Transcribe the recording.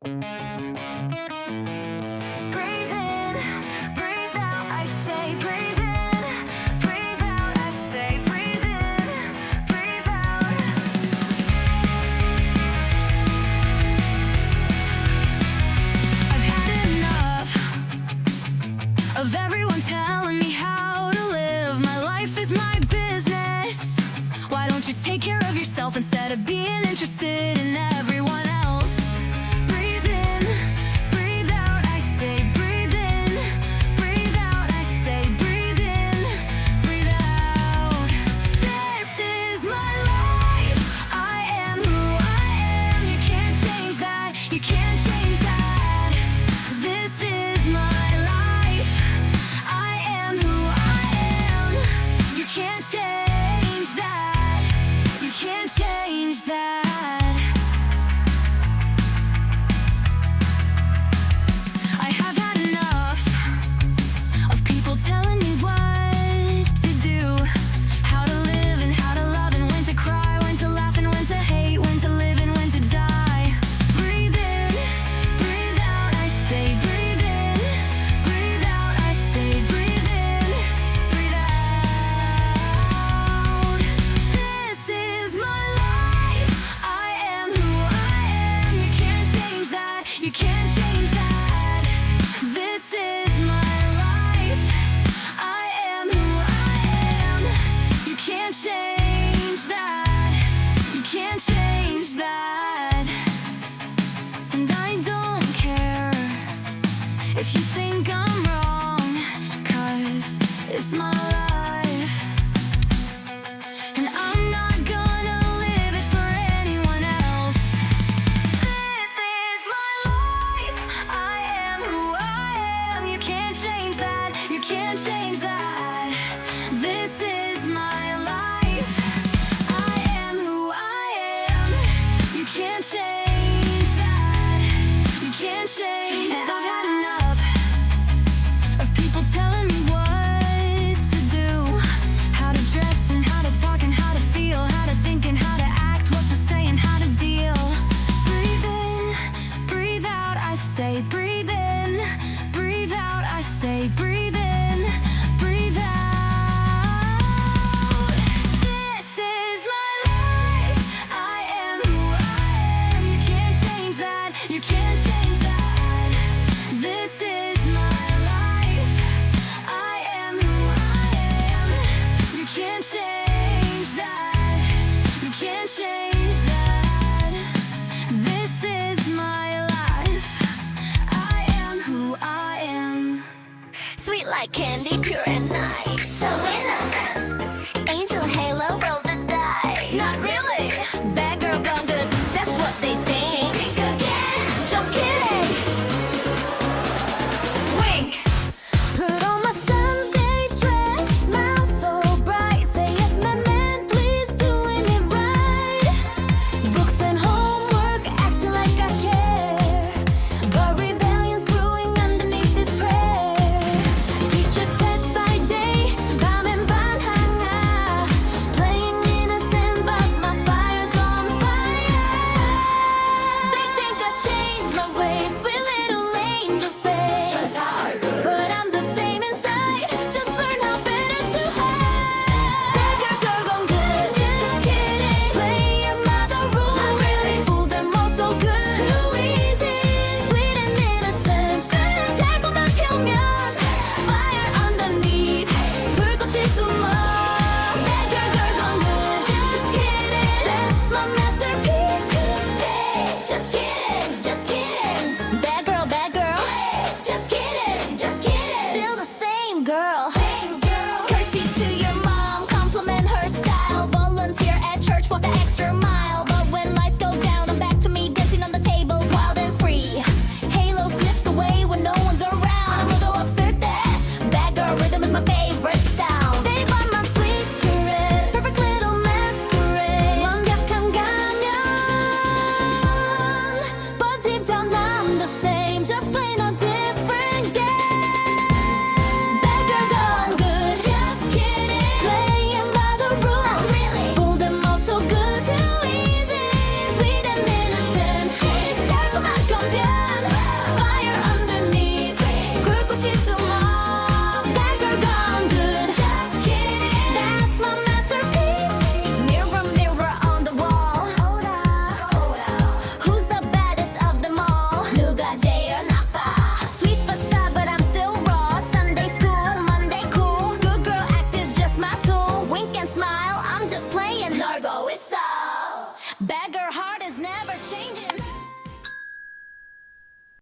Breathe in, breathe out, I say breathe in, breathe out, I say breathe in, breathe out. I've had enough of everyone telling me how to live. My life is my business. Why don't you take care of yourself instead of being interested in everyone else? Breathe in, breathe out, I say breathe in, breathe out, I say breathe in, breathe out. This is my life, I am who I am. You can't change that, you can't change that. This is my life, I am who I am. You can't change that, you can't change that. I have had enough of people telling me what to do, how to live and how to love, and when to cry, when to laugh, and when to hate, when to live and when to die. Breathe in, breathe out, I say breathe in, breathe out, I say breathe in, breathe out. This is my life, I am who I am. You can't change that, you can't change that. This is my life, I am who I am. You can't change that, you can't change that. And I don't care if you think I'm wrong, 'cause it's my life. And I'm not gonna live it for anyone else. This is my life, I am who I am. You can't change that, you can't change that. This is my life, I am who I am. You can't change that, you can't change that. I've had enough of people telling me what to do, how to dress and how to talk and how to feel, how to think and how to act, what to say and how to deal. Breathe in, breathe out, I say breathe in, breathe out, I say breathe in, breathe out. This is my life, I am who I am. You can't change that, you can't change that. This is my life, I am who I am. You can't change that, you can't change that. This is my life, I am who I am. Sweet like candy, pure and nice. So innocent. Angel halo, roll the die. Not really. Bad girl gone good, that's what they think. Think again. Just kidding. Wink. Put on my Sunday dress, smile so bright. Say yes, my man, please doing it right. Books and homework, acting like I care. But rebellion's brewing underneath this prayer. Teachers pet by day, just playing. Nargo is so. Beggar heart is never changing.